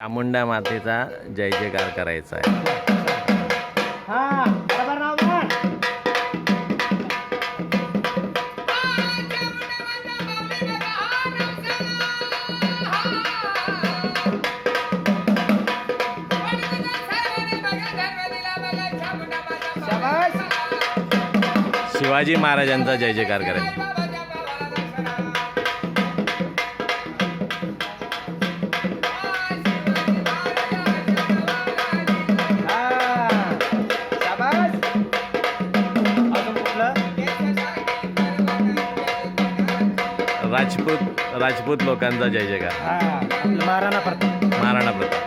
चामुंडा मातेचा जय जयकार करायचा आहे. शिवाजी महाराजांचा जय जयकार करायचा. राजपूत लोकांचा जय जयकार. महाराणा प्रताप.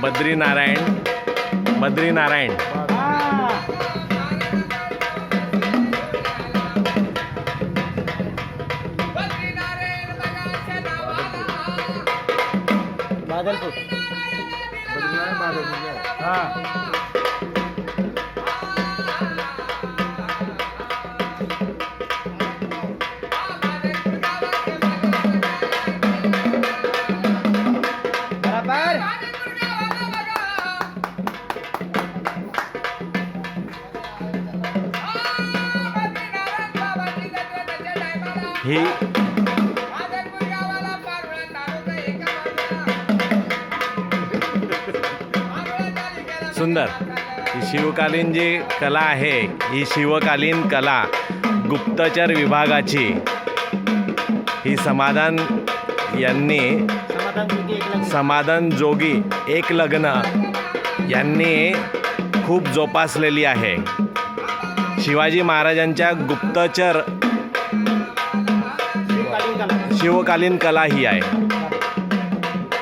बद्रीनारायण. बादलपूर. ही सुंदर ही शिवकालीन जी कला आहे, ही शिवकालीन कला गुप्तचर विभागाची ही समाधान यांनी समाधान जोगी एक लग्न यांनी खूप जोपासलेली आहे. शिवाजी महाराजांच्या गुप्तचर शिवकालीन कला ही आहे.